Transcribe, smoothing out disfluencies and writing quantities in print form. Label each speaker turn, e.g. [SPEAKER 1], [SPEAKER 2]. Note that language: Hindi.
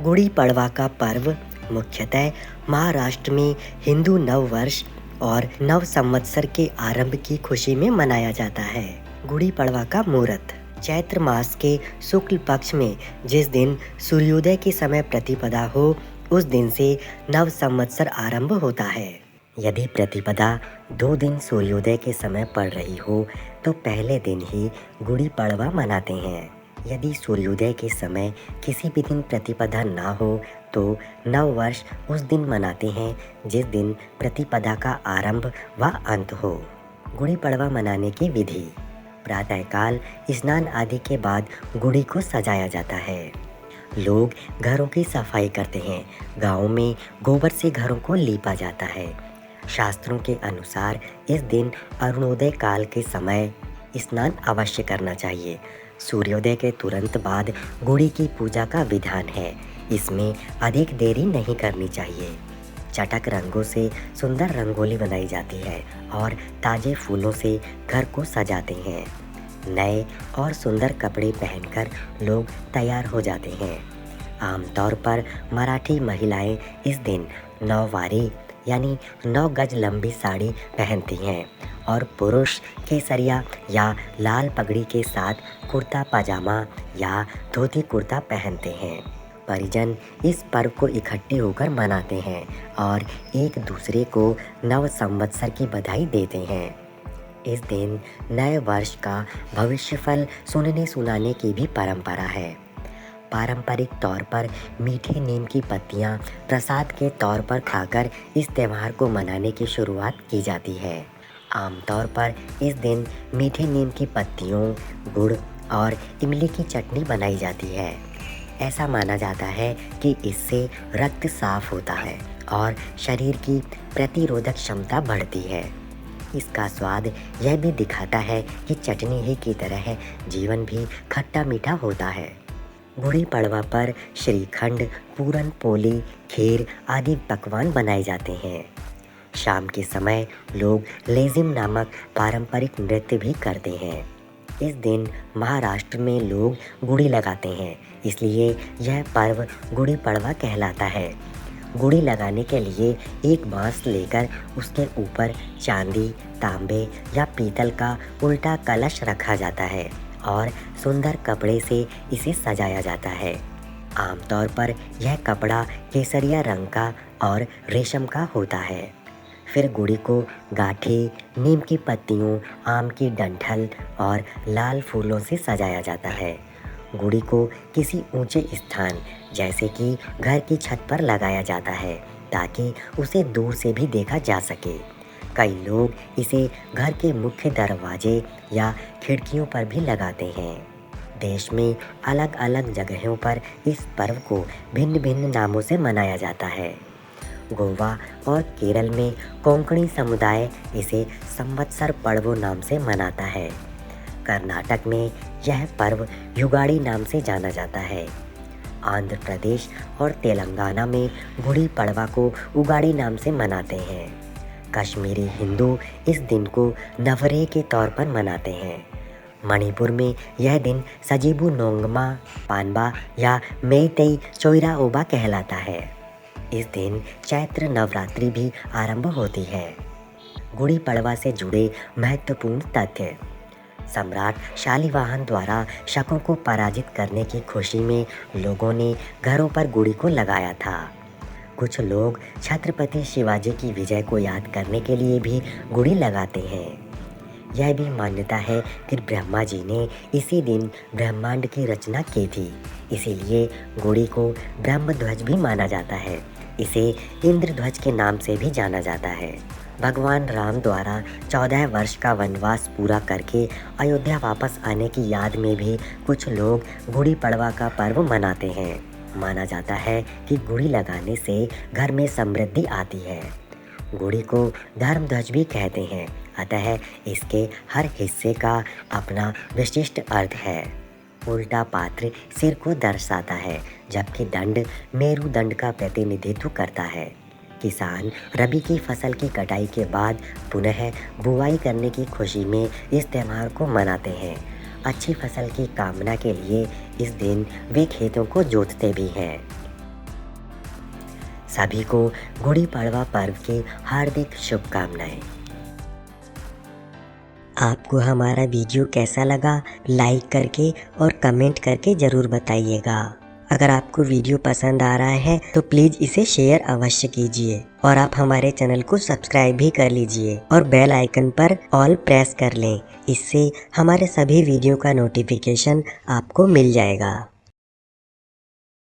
[SPEAKER 1] गुड़ी पड़वा का पर्व मुख्यतः महाराष्ट्र में हिंदू नव वर्ष और नव संवत्सर के आरंभ की खुशी में मनाया जाता है। गुड़ी पड़वा का मुहूर्त चैत्र मास के शुक्ल पक्ष में जिस दिन सूर्योदय के समय प्रतिपदा हो, उस दिन से नव संवत्सर आरंभ होता है। यदि प्रतिपदा 2 दिन सूर्योदय के समय पड़ रही हो तो पहले दिन ही गुड़ी पड़वा मनाते हैं। यदि सूर्योदय के समय किसी भी दिन प्रतिपदा ना हो तो नव वर्ष उस दिन मनाते हैं जिस दिन प्रतिपदा का आरंभ व अंत हो। गुड़ी पड़वा मनाने की विधि। प्रातःकाल स्नान आदि के बाद गुड़ी को सजाया जाता है। लोग घरों की सफाई करते हैं। गाँव में गोबर से घरों को लीपा जाता है। शास्त्रों के अनुसार इस दिन अरुणोदय काल के समय स्नान अवश्य करना चाहिए। सूर्योदय के तुरंत बाद गुड़ी की पूजा का विधान है। इसमें अधिक देरी नहीं करनी चाहिए। चटक रंगों से सुंदर रंगोली बनाई जाती है और ताजे फूलों से घर को सजाते हैं। नए और सुंदर कपड़े पहनकर लोग तैयार हो जाते हैं। आमतौर पर मराठी महिलाएं इस दिन नौवारी यानी 9 गज लंबी साड़ी पहनती हैं और पुरुष केसरिया या लाल पगड़ी के साथ कुर्ता पाजामा या धोती कुर्ता पहनते हैं। परिजन इस पर्व को इकट्ठे होकर मनाते हैं और एक दूसरे को नव संवत्सर की बधाई देते हैं। इस दिन नए वर्ष का भविष्यफल सुनने सुनाने की भी परंपरा है। पारंपरिक तौर पर मीठे नीम की पत्तियां प्रसाद के तौर पर खाकर इस त्यौहार को मनाने की शुरुआत की जाती है। आमतौर पर इस दिन मीठे नीम की पत्तियों, गुड़ और इमली की चटनी बनाई जाती है। ऐसा माना जाता है कि इससे रक्त साफ होता है और शरीर की प्रतिरोधक क्षमता बढ़ती है। इसका स्वाद यह भी दिखाता है कि चटनी ही की तरह जीवन भी खट्टा मीठा होता है। गुड़ी पड़वा पर श्रीखंड, पूरन पोली, खीर आदि पकवान बनाए जाते हैं। शाम के समय लोग लेजिम नामक पारंपरिक नृत्य भी करते हैं। इस दिन महाराष्ट्र में लोग गुड़ी लगाते हैं, इसलिए यह पर्व गुड़ी पड़वा कहलाता है। गुड़ी लगाने के लिए एक बांस लेकर उसके ऊपर चांदी, तांबे या पीतल का उल्टा कलश रखा जाता है और सुंदर कपड़े से इसे सजाया जाता है। आमतौर पर यह कपड़ा केसरिया रंग का और रेशम का होता है। फिर गुड़ी को गाठी, नीम की पत्तियों, आम की डंठल और लाल फूलों से सजाया जाता है। गुड़ी को किसी ऊंचे स्थान जैसे कि घर की छत पर लगाया जाता है ताकि उसे दूर से भी देखा जा सके। कई लोग इसे घर के मुख्य दरवाजे या खिड़कियों पर भी लगाते हैं। देश में अलग अलग जगहों पर इस पर्व को भिन्न भिन्न नामों से मनाया जाता है। गोवा और केरल में कोंकणी समुदाय इसे संवत्सर पर्व नाम से मनाता है। कर्नाटक में यह पर्व युगाड़ी नाम से जाना जाता है। आंध्र प्रदेश और तेलंगाना में गुड़ी पड़वा को उगाड़ी नाम से मनाते हैं। कश्मीरी हिंदू इस दिन को नवरे के तौर पर मनाते हैं। मणिपुर में यह दिन सजीबू नोंगमा पानबा या मेईतेई चोइरा ओबा कहलाता है। इस दिन चैत्र नवरात्रि भी आरंभ होती है। गुड़ी पड़वा से जुड़े महत्वपूर्ण तथ्य। सम्राट शालिवाहन द्वारा शकों को पराजित करने की खुशी में लोगों ने घरों पर गुड़ी को लगाया था। कुछ लोग छत्रपति शिवाजी की विजय को याद करने के लिए भी गुड़ी लगाते हैं। यह भी मान्यता है कि ब्रह्मा जी ने इसी दिन ब्रह्मांड की रचना की थी, इसीलिए गुड़ी को ब्रह्मध्वज भी माना जाता है। इसे इंद्रध्वज के नाम से भी जाना जाता है। भगवान राम द्वारा 14 वर्ष का वनवास पूरा करके अयोध्या वापस आने की याद में भी कुछ लोग गुड़ी पड़वा का पर्व मनाते हैं। माना जाता है कि गुड़ी लगाने से घर में समृद्धि आती है। गुड़ी को धर्मध्वज भी कहते हैं, अतः इसके हर हिस्से का अपना विशिष्ट अर्थ है। उल्टा पात्र सिर को दर्शाता है, जबकि दंड मेरुदंड का प्रतिनिधित्व करता है। किसान रबी की फसल की कटाई के बाद पुनः बुवाई करने की खुशी में इस त्यौहार को मनाते हैं। अच्छी फसल की कामना के लिए इस दिन वे खेतों को जोतते भी हैं। सभी को गुड़ी पड़वा पर्व की हार्दिक शुभकामनाएं। आपको हमारा वीडियो कैसा लगा लाइक करके और कमेंट करके ज़रूर बताइएगा। अगर आपको वीडियो पसंद आ रहा है तो प्लीज़ इसे शेयर अवश्य कीजिए और आप हमारे चैनल को सब्सक्राइब भी कर लीजिए और बेल आइकन पर ऑल प्रेस कर लें। इससे हमारे सभी वीडियो का नोटिफिकेशन आपको मिल जाएगा।